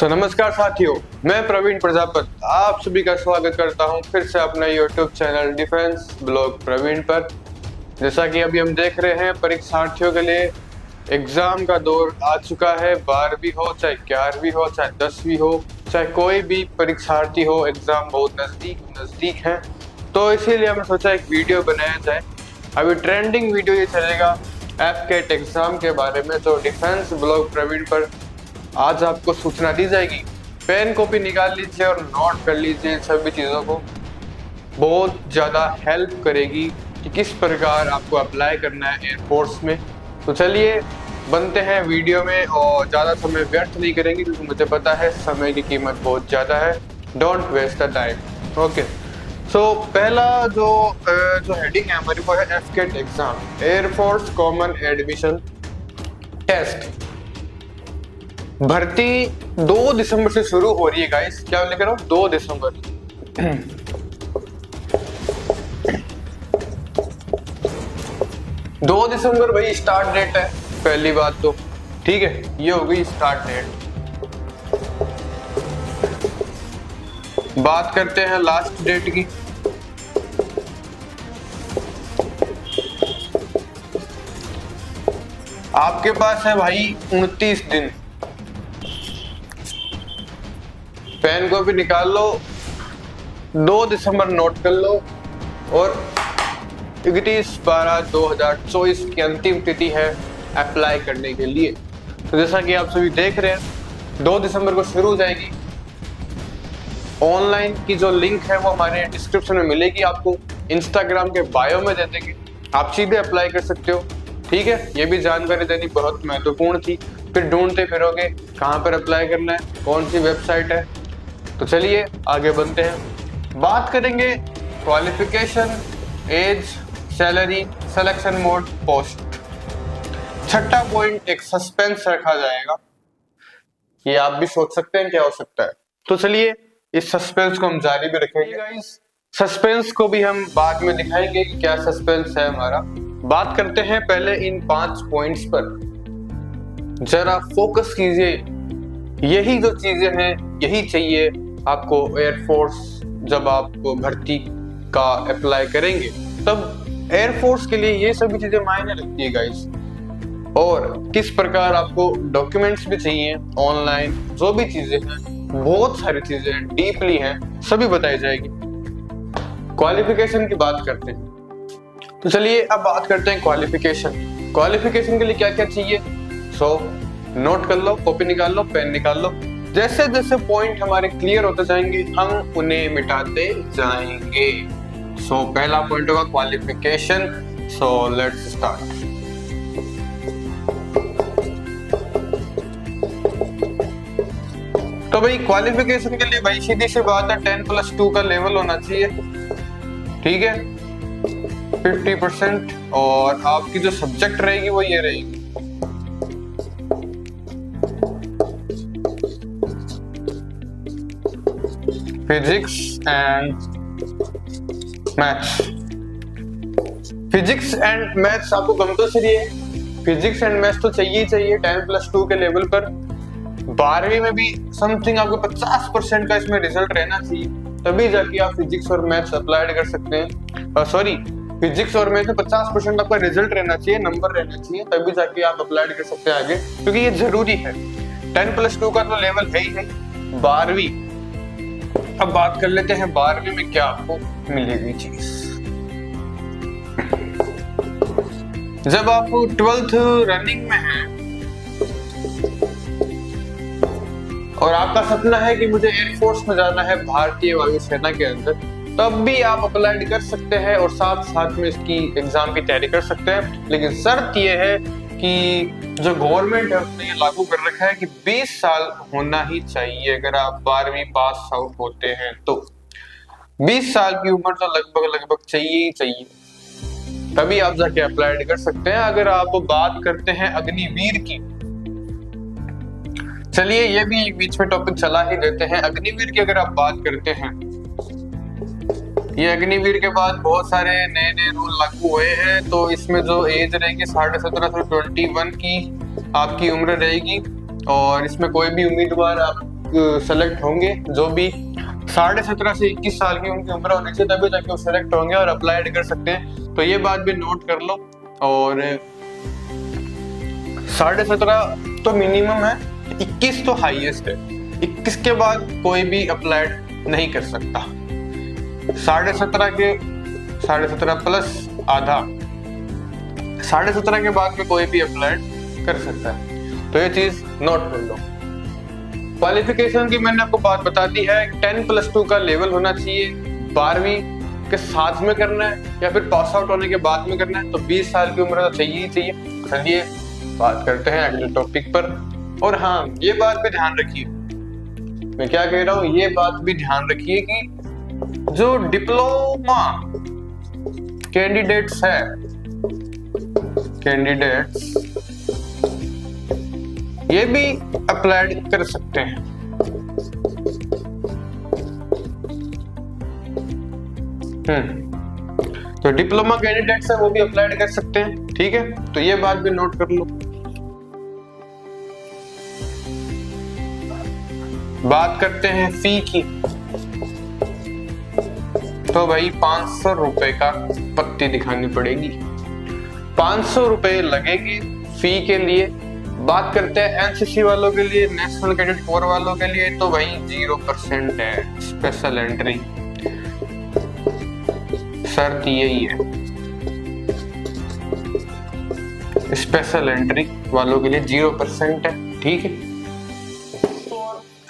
नमस्कार साथियों, मैं प्रवीण प्रजापति आप सभी का स्वागत करता हूं फिर से अपना YouTube channel defence blog Praveen पर। जैसा कि अभी हम देख रहे हैं, परीक्षार्थियों के लिए एग्जाम का दौर आ चुका है। 12वीं हो, चाहे 11वीं हो, चाहे 10वीं हो, चाहे कोई भी परीक्षार्थी हो, एग्जाम बहुत नजदीक है। तो इसीलिए हमने सोचा एक वीडियो बनाया जाए। अभी ट्रेंडिंग वीडियो ये चलेगा एफकेट एग्जाम के बारे में, तो डिफेंस ब्लॉग प्रवीण पर आज आपको सूचना दी जाएगी। पेन कॉपी निकाल लीजिए और नोट कर लीजिए। इन सभी चीज़ों को बहुत ज़्यादा हेल्प करेगी कि किस प्रकार आपको अप्लाई करना है एयरफोर्स में। तो चलिए बनते हैं वीडियो में और ज़्यादा समय व्यर्थ नहीं करेंगे, क्योंकि मुझे पता है समय की कीमत बहुत ज़्यादा है। Don't waste the time. Okay, so पहला जो हेडिंग है हमारी वो है AFCAT exam, air force common admission test. भर्ती 2 दिसंबर से शुरू हो रही है गाइस। क्या लिख रहा हूँ, 2 दिसंबर। 2 दिसंबर भाई स्टार्ट डेट है। पहली बात तो ठीक है, ये हो गई स्टार्ट डेट। बात करते हैं लास्ट डेट की। आपके पास है भाई 29 दिन। पेन को भी निकाल लो, 2 दिसंबर नोट कर लो और 31/12/2024 की अंतिम तिथि है अप्लाई करने के लिए। तो जैसा कि आप सभी देख रहे हैं, 2 दिसंबर को शुरू हो जाएगी। ऑनलाइन की जो लिंक है वो हमारे डिस्क्रिप्शन में मिलेगी, आपको इंस्टाग्राम के बायो में दे देंगे। आप सीधे अप्लाई कर सकते हो। ठीक है, ये भी जानकारी देनी बहुत महत्वपूर्ण थी। फिर ढूंढते फिरोगे कहाँ पर अप्लाई करना है, कौन सी वेबसाइट है। तो चलिए आगे बढ़ते हैं। बात करेंगे qualification, age, salary, selection mode, post. छठा पॉइंट एक सस्पेंस रखा जाएगा। ये आप भी सोच सकते हैं क्या हो सकता है। तो चलिए इस सस्पेंस को हम जारी भी रखेंगे गाइस। सस्पेंस को भी हम बाद में दिखाएंगे कि क्या सस्पेंस है हमारा। बात करते हैं पहले इन 5 पॉइंट्स पर। जरा फोकस कीजिए। यही जो चीजें हैं, यही चाहिए आपको एयरफोर्स। जब आप भर्ती का अप्लाई करेंगे तब एयरफोर्स के लिए ये सभी चीजें मायने रखती है गाइस। और किस प्रकार आपको डॉक्यूमेंट्स भी चाहिए, ऑनलाइन जो भी चीजें हैं, बहुत सारी चीजें हैं, डीपली हैं, सभी बताई जाएगी। क्वालिफिकेशन की बात करते हैं। तो चलिए अब बात करते हैं क्वालिफिकेशन। क्वालिफिकेशन के लिए क्या क्या चाहिए, नोट कर लो, कॉपी निकाल लो, पेन निकाल लो। जैसे जैसे पॉइंट हमारे क्लियर होते जाएंगे हम उन्हें मिटाते जाएंगे। पहला पॉइंट होगा क्वालिफिकेशन। Let's start. तो भाई क्वालिफिकेशन के लिए भाई सीधी सी बात है, 10+2 का लेवल होना चाहिए। ठीक है, 50%। और आपकी जो सब्जेक्ट रहेगी वो ये रहेगी, physics and maths. Physics and maths आपको कंपल्सरी है। फिजिक्स एंड मैथ्स तो चाहिए ही चाहिए 10+2 के लेवल पर। 12वीं में भी समथिंग आपको 50% का इसमें रिजल्ट रहना चाहिए, तभी जाके आप फिजिक्स और मैथ्स अप्लाई कर सकते हैं। फिजिक्स और मैथ्स में 50% आपका रिजल्ट रहना चाहिए, नंबर रहना चाहिए, तभी जाके आप अप्लाई कर सकते हैं आगे, क्योंकि ये जरूरी है। 10+2 का तो लेवल है ही है। 12वीं, अब बात कर लेते हैं 12वीं में क्या आपको मिलेगी चीज। जब आप 12th रनिंग में हैं और आपका सपना है कि मुझे एयरफोर्स में जाना है, भारतीय वायुसेना के अंदर, तब भी आप अप्लाई कर सकते हैं और साथ साथ में इसकी एग्जाम की तैयारी कर सकते हैं। लेकिन शर्त यह है कि जो गवर्नमेंट है उसने ये लागू कर रखा है कि 20 साल होना ही चाहिए अगर आप 12वीं पास आउट होते हैं। तो 20 साल की उम्र तो लगभग चाहिए ही चाहिए, तभी आप जाके अप्लाई कर सकते हैं। अगर आप बात करते हैं अग्निवीर की, चलिए ये भी बीच में टॉपिक चला ही देते हैं। अग्निवीर की अगर आप बात करते हैं, ये अग्निवीर के बाद बहुत सारे नए नए रूल लागू हुए हैं। तो इसमें जो एज रहेगी 17.5 से 21 की आपकी उम्र रहेगी, और इसमें कोई भी उम्मीदवार आप सेलेक्ट होंगे, जो भी 17.5 से 21 साल की उनकी उम्र होनी चाहिए, तभी जाके वो सेलेक्ट होंगे और अप्लाई कर सकते हैं। तो ये बात भी नोट कर लो। और 17.5 तो मिनिमम है, 21 तो हाईएस्ट है। 21 के बाद कोई भी अप्लाई नहीं कर सकता। 17.5 प्लस आधा, 17.5 के बाद में कोई भी अप्लाई कर सकता है। तो ये चीज नोट कर लो। क्वालिफिकेशन की मैंने आपको बात बता दी है। 10+2 का लेवल होना चाहिए। 12वीं के साथ में करना है या फिर पास आउट होने के बाद में करना है। तो 20 साल की उम्र तो चाहिए ही चाहिए। चलिए बात करते हैं अगले टॉपिक पर। और हाँ, ये बात भी ध्यान रखिए, मैं क्या कह रहा हूँ, ये बात भी ध्यान रखिए कि जो डिप्लोमा कैंडिडेट्स है, ये भी अप्लाई कर सकते हैं। तो डिप्लोमा कैंडिडेट्स है वो भी अप्लाई कर सकते हैं, ठीक है। तो ये बात भी नोट कर लो। बात करते हैं फी की। तो भाई 500 रुपए का पत्ती दिखानी पड़ेगी, 500 रुपए लगेगी फी के लिए। बात करते हैं एनसीसी वालों के लिए, नेशनल कैडेट कोर वालों के लिए, तो भाई 0% है स्पेशल एंट्री। शर्त यही है, स्पेशल एंट्री वालों के लिए 0% है, ठीक है।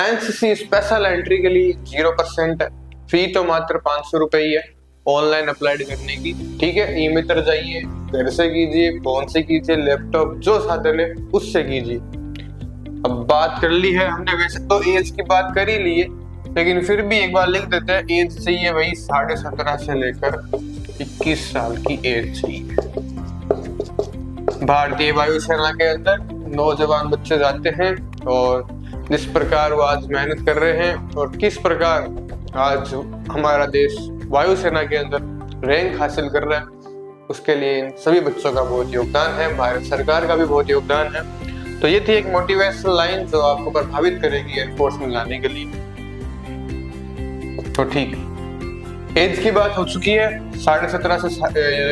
एनसीसी स्पेशल एंट्री के लिए 0% है। फी तो मात्र 500 रुपए ही है ऑनलाइन अप्लाई करने की, ठीक है। ई मित्र जाइए, घर से कीजिए, फोन से कीजिए, लैपटॉप जो साधन है उससे कीजिए। अब बात कर ली है हमने, वैसे तो एज की बात कर ही ली है, लेकिन फिर भी एक बार लिख देते हैं। एज चाहिए भाई 17.5 से लेकर 21 साल की एज चाहिए। भारतीय वायुसेना के अंदर नौजवान बच्चे जाते हैं और जिस प्रकार वो आज मेहनत कर रहे हैं और किस प्रकार आज हमारा देश वायुसेना के अंदर रैंक हासिल कर रहा है, उसके लिए इन सभी बच्चों का बहुत योगदान है, भारत सरकार का भी बहुत योगदान है। तो ये थी एक मोटिवेशनल लाइन जो आपको प्रभावित करेगी एयरफोर्स में लाने के लिए। तो ठीक, एज की बात हो चुकी है, 17.5 से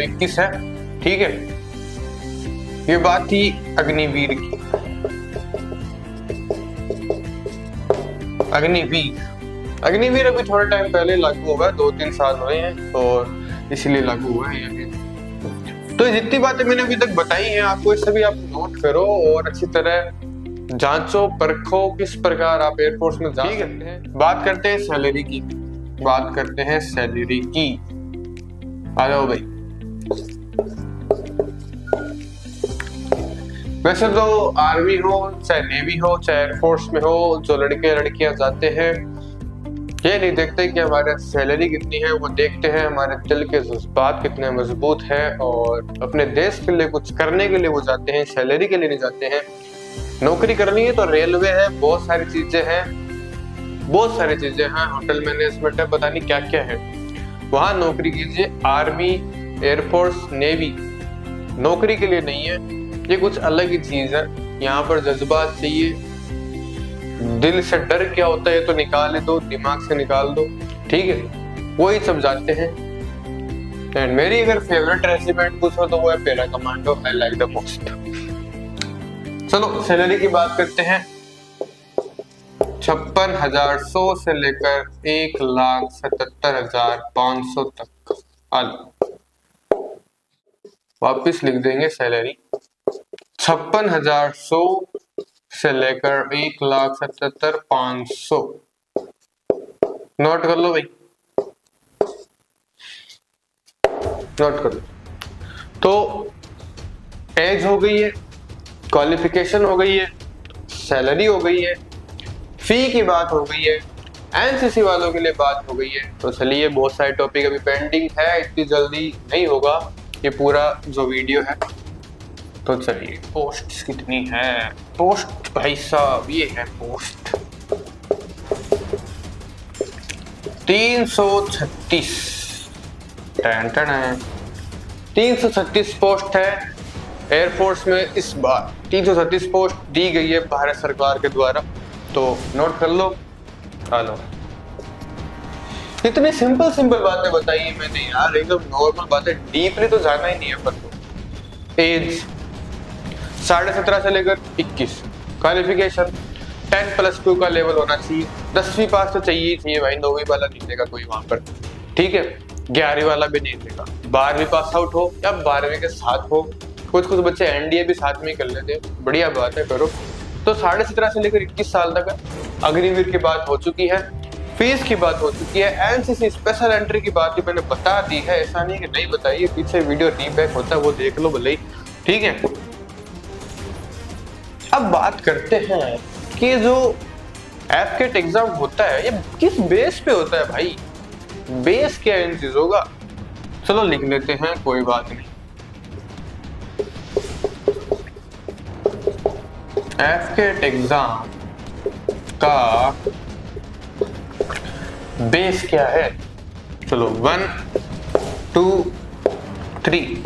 21 है, ठीक है। ये बात थी अग्निवीर की। अग्निवीर अभी थोड़ा टाइम पहले लागू हुआ है, 2-3 साल हुए हैं और इसलिए लागू हुआ है ये। तो जितनी बातें मैंने अभी तक बताई हैं आपको, ये सभी आप नोट करो और अच्छी तरह जांचो परखो किस प्रकार आप एयरफोर्स में जा सकते हैं। बात करते हैं सैलरी की। आ जाओ भाई। वैसे तो आर्मी हो चाहे नेवी हो चाहे एयरफोर्स में हो, जो लड़के लड़कियां जाते हैं ये नहीं देखते कि हमारे सैलरी कितनी है, वो देखते हैं हमारे दिल के जज्बात कितने मजबूत है और अपने देश के लिए कुछ करने के लिए वो जाते हैं, सैलरी के लिए नहीं जाते हैं। नौकरी करनी है तो रेलवे है, बहुत सारी चीजें हैं, होटल मैनेजमेंट है, पता नहीं क्या क्या है, वहां नौकरी कीजिए। आर्मी, एयरफोर्स, नेवी नौकरी के लिए नहीं है, ये कुछ अलग ही चीज है। यहाँ पर जज्बात चाहिए, दिल से डर क्या होता है तो निकाल दो, दिमाग से निकाल दो, ठीक है। वही सब जाते हैं। एंड मेरी अगर फेवरेट रेजिमेंट पूछो तो वो है para commando, I like the most. चलो सैलरी की बात करते हैं। 56,100 से लेकर 1,77,500 तक। वापिस लिख देंगे सैलरी, 56,100 से लेकर 1,77,500। नोट कर लो भाई, नोट कर लो। तो एज हो गई है, क्वालिफिकेशन हो गई है, सैलरी हो गई है, फी की बात हो गई है, एनसीसी वालों के लिए बात हो गई है। तो चलिए, बहुत सारे टॉपिक अभी पेंडिंग है, इतनी जल्दी नहीं होगा ये पूरा जो वीडियो है। तो चलिए, पोस्ट कितनी है? पोस्ट भाई साहब, ये है पोस्ट 336। 336 पोस्ट है एयरफोर्स में इस बार। 336 पोस्ट दी गई है भारत सरकार के द्वारा। तो नोट कर लो। हेलो, इतनी सिंपल सिंपल बातें बताई मैंने यार, एकदम नॉर्मल बातें, डीपली तो जाना ही नहीं है अपन को। एज 17.5 से लेकर 21, क्वालिफिकेशन 10+2 का लेवल होना चाहिए, 10वीं पास तो चाहिए ही चाहिए भाई, 9वीं वाला नहीं देगा कोई वहां पर, ठीक है, 11वीं वाला भी नहीं देगा, 12वीं पास आउट हो या 12वीं के साथ हो, कुछ कुछ बच्चे एनडीए भी साथ में ही कर लेते हैं, बढ़िया बात है, करो। तो 17.5 से लेकर 21 साल तक अग्निवीर की बात हो चुकी है, फीस की बात हो चुकी है, एनसीसी स्पेशल एंट्री की बात भी मैंने बता दी है, ऐसा नहीं कि नहीं बताई है, पीछे वीडियो रीबैक होता है वो देख लो भले ही, ठीक है। अब बात करते हैं कि जो एफकेट एग्जाम होता है ये किस बेस पे होता है भाई, बेस क्या है इन चीजों का, चलो लिख लेते हैं, कोई बात नहीं। एफकेट एग्जाम का बेस क्या है, चलो 1 2 3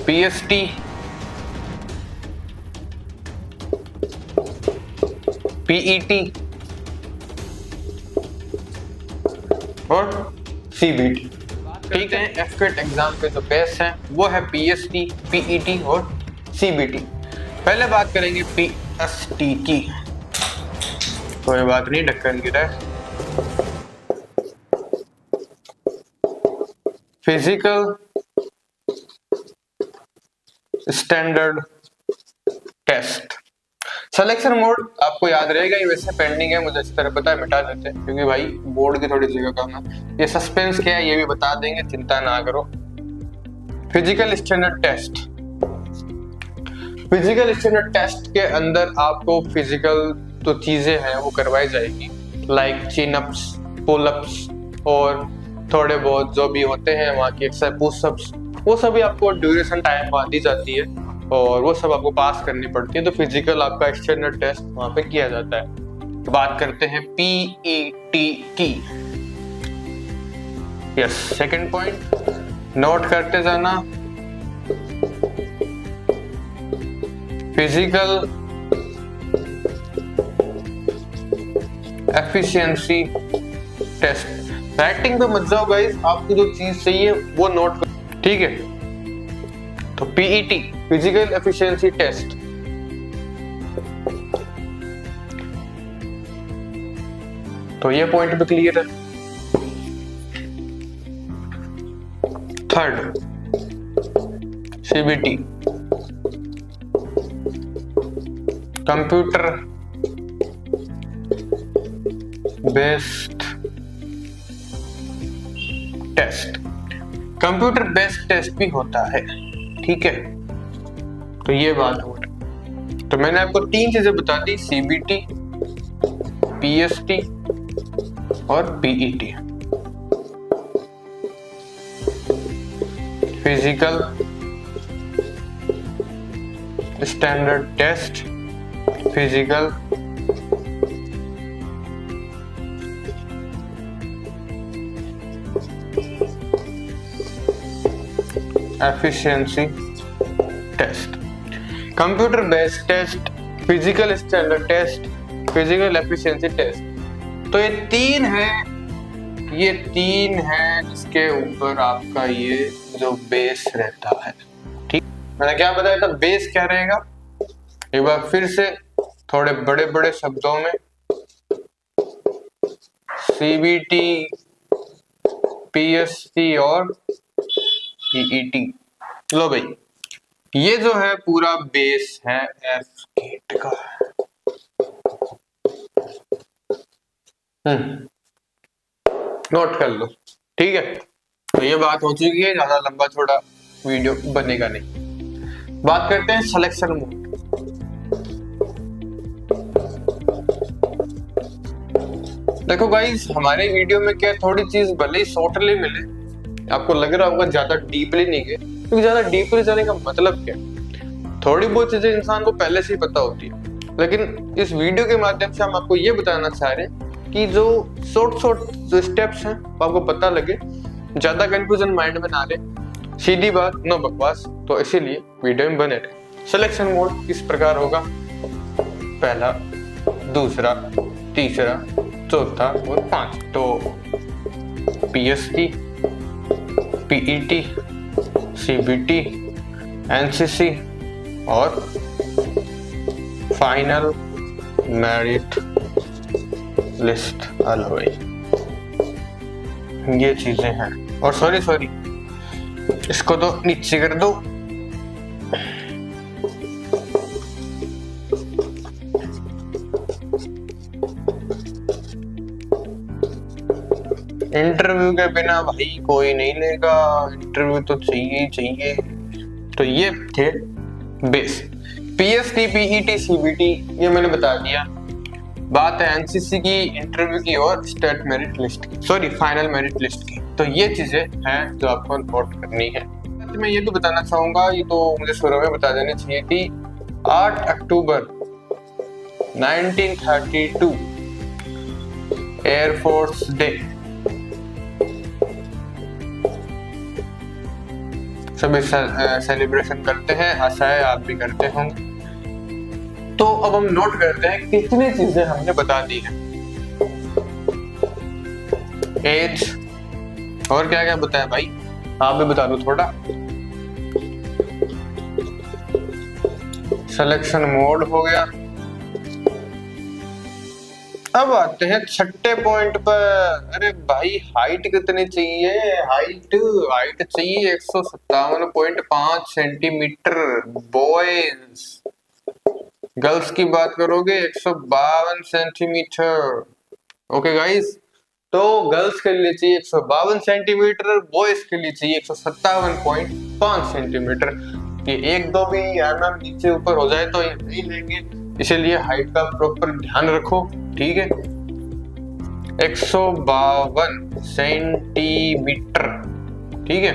पीएसटी, पीईटी और सीबीटी, ठीक है। एफकेट एग्जाम के जो बेस है वो है पीएसटी, पीईटी और सीबीटी। पहले बात करेंगे पीएसटी की, कोई बात नहीं, ढक्कन गिरा है। Physical standard test. Selection mode आपको याद रहेगा, ये वैसे पेंडिंग है, मुझे अच्छी तरह पता है, मिटा देते हैं क्योंकि भाई बोर्ड की थोड़ी जगह कम है। ये सस्पेंस क्या है ये भी बता देंगे, चिंता ना करो। Physical standard test, physical standard test के अंदर आपको फिजिकल तो चीजें हैं वो करवाई जाएगी, like chin ups, pull ups और थोड़े बहुत जो भी होते हैं वहाँ की एक्सरसाइज, पुशअप्स, वो सभी आपको ड्यूरेशन टाइम बाद दी जाती है और वो सब आपको पास करनी पड़ती है। तो फिजिकल आपका स्टैंडर्ड टेस्ट वहाँ पे किया जाता है। तो बात करते हैं पीईटी की। यस, सेकंड पॉइंट नोट करते जाना, फिजिकल एफिशिएंसी टेस्ट। राइटिंग पे मत जाओ गाइस, आपको जो चीज चाहिए वो नोट करो, ठीक है। तो पीईटी, फिजिकल एफिशिएंसी टेस्ट, तो ये पॉइंट भी क्लियर है। Third CBT, computer based test, computer based test भी होता है, ठीक है। तो ये बात हो रही, तो मैंने आपको 3 चीजें बता दी, सीबीटी, पीएसटी और PET. Physical standard test, physical efficiency test, computer based test, physical standard test, physical efficiency test. तो ये 3 है, ये 3 है जिसके ऊपर आपका ये जो बेस रहता है, ठीक। मैंने क्या बताया था, बेस क्या रहेगा, एक बार फिर से थोड़े बड़े बड़े शब्दों में, सीबीटी, पीएसटी और पीईटी। लो भाई, ये जो है पूरा बेस है एफकेट का। नोट कर लो, ठीक है। तो ये बात हो चुकी है, ज्यादा लंबा थोड़ा वीडियो बनेगा नहीं। बात करते हैं सिलेक्शन मोड। देखो गाइस, हमारे वीडियो में क्या थोड़ी चीज भले ही शॉर्टली मिले, आपको लग रहा होगा ज्यादा डीपली नहीं गए, क्योंकि ज्यादा डीपली जाने का मतलब क्या, थोड़ी बहुत चीजें इंसान को पहले से ही पता होती है, लेकिन इस वीडियो के माध्यम से हम आपको ये बताना चाह रहे हैं कि जो शॉर्ट जो स्टेप्स हैं वो आपको पता लगे, ज्यादा कंफ्यूजन माइंड में ना रहे, सीधी बात, नो बकवास। तो इसीलिए वीडियो में बने रहे। सिलेक्शन मोड किस प्रकार होगा, पहला दूसरा, तीसरा, चौथा और 5। तो PST, PET, CBT, NCC और फाइनल मेरिट लिस्ट अलाउड, ये चीजें हैं। और सॉरी इसको तो नीचे कर दो। इंटरव्यू के बिना भाई कोई नहीं लेगा, इंटरव्यू तो चाहिए ही चाहिए। तो ये थे बेस। PST, PET, CBT ये मैंने बता दिया। बात है NCC की, इंटरव्यू की और स्टेट मेरिट लिस्ट की, सॉरी फाइनल मेरिट लिस्ट की। तो ये चीजें हैं जो आपको नोट करनी है। मैं ये भी बताना चाहूंगा, ये तो मुझे शुरू में बता देनी चाहिए थी। 8 अक्टूबर 1932 एयरफोर्स डे, सभी सेलिब्रेशन करते हैं, आशा है आप भी करते होंगे। तो अब हम नोट करते हैं कितनी चीजें हमने बता दी है। एज और क्या क्या बताया भाई, आप भी बता दो थोड़ा। सिलेक्शन मोड हो गया। अब आते हैं छठे पॉइंट पर। अरे भाई हाइट कितनी चाहिए? हाइट चाहिए 157.5 सेंटीमीटर बॉयज। गर्ल्स की बात करोगे 152 सेंटीमीटर। ओके गाइस, तो गर्ल्स के लिए चाहिए 152 सेंटीमीटर, बॉयज के लिए चाहिए 157.5 सेंटीमीटर। ये 1-2 भी नीचे ऊपर हो जाए तो नहीं लेंगे, इसीलिए हाइट का प्रॉपर ध्यान रखो, ठीक है। 152 सेंटीमीटर, ठीक है।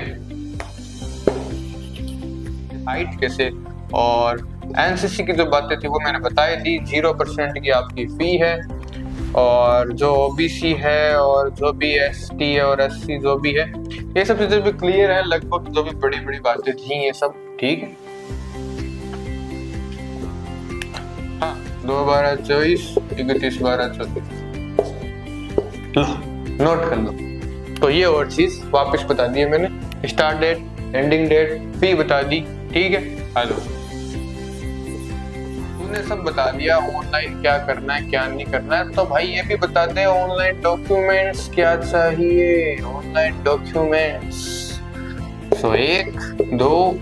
हाइट कैसे, और एनसीसी की जो बातें थी वो मैंने बताई दी। 0% की आपकी फी है, और जो ओबीसी है और जो भी एसटी और एससी जो भी है, ये सब चीजें भी क्लियर है लगभग। जो भी बड़ी बड़ी बातें थी ये सब ठीक है। हाँ, 2/12/24, 31/12/24 नोट कर लो। तो ये और चीज वापस बता दी है मैंने, स्टार्ट डेट, एंडिंग डेट, फी बता दी, ठीक है। हेलो, तूने सब बता दिया ऑनलाइन क्या करना है क्या नहीं करना है, तो भाई ये भी बता दे ऑनलाइन डॉक्यूमेंट्स क्या चाहिए। ऑनलाइन डॉक्यूमेंट्स 1, 2,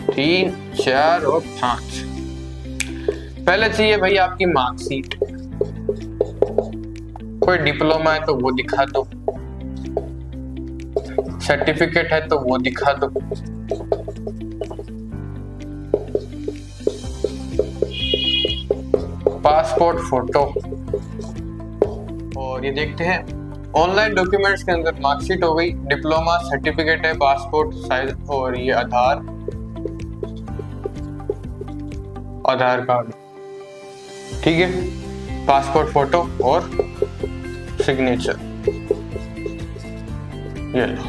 3, 4 और 5। पहले चाहिए भाई आपकी मार्कशीट। कोई डिप्लोमा है तो वो दिखा दो, सर्टिफिकेट है तो वो दिखा दो, पासपोर्ट फोटो। और ये देखते हैं ऑनलाइन डॉक्यूमेंट्स के अंदर मार्कशीट हो गई, डिप्लोमा, सर्टिफिकेट है, पासपोर्ट साइज, और ये आधार कार्ड, ठीक है, पासपोर्ट फोटो और सिग्नेचर। ये लो,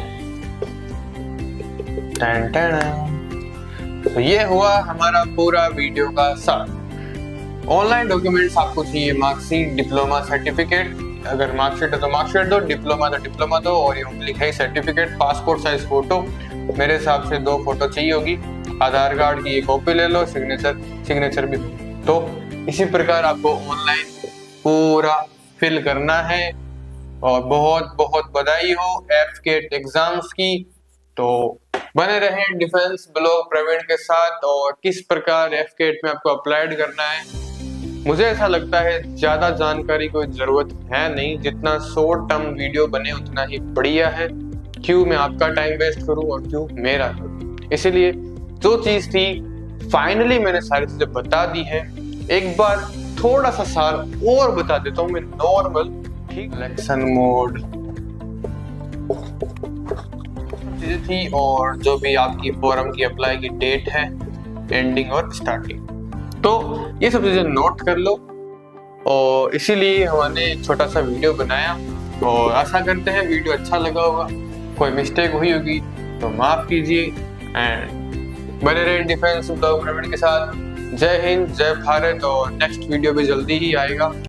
तो ये हुआ हमारा पूरा वीडियो का सार। ऑनलाइन डॉक्यूमेंट्स आपको चाहिए मार्कशीट, डिप्लोमा, सर्टिफिकेट। अगर मार्कशीट है तो मार्कशीट दो, डिप्लोमा तो डिप्लोमा दो, और ये लिखा है सर्टिफिकेट, पासपोर्ट साइज फोटो। मेरे हिसाब से 2 फोटो चाहिए होगी, आधार कार्ड की एक कॉपी ले लो, सिग्नेचर भी। तो इसी प्रकार आपको ऑनलाइन पूरा फिल करना है। और बहुत बहुत बधाई हो एफकेट एग्जाम्स की। तो बने रहें डिफेंस ब्लॉग प्रवीण के साथ, और किस प्रकार एफकेट में आपको अप्लाइड करना है। मुझे ऐसा लगता है ज्यादा जानकारी कोई जरूरत है नहीं, जितना शॉर्ट टर्म वीडियो बने उतना ही बढ़िया है। क्यों मैं आपका टाइम वेस्ट करूं और क्यों मेरा करूं, इसीलिए जो चीज थी फाइनली मैंने सारी चीजें बता दी है। एक बार थोड़ा सा सार और बता देता हूं मैं नॉर्मल, ठीक। सिलेक्शन मोड चीजें थी, और जो भी आपकी फॉर्म की अप्लाई की डेट है, एंडिंग और स्टार्टिंग, तो ये सब चीजें नोट कर लो। और इसीलिए हमने एक छोटा सा वीडियो बनाया, और आशा करते हैं वीडियो अच्छा लगा होगा। कोई मिस्टेक हुई होगी तो माफ कीजिए, एंड बने रहे डिफेंस ब्लॉग प्रवीण के साथ। जय हिंद, जय भारत, और नेक्स्ट वीडियो भी जल्दी ही आएगा।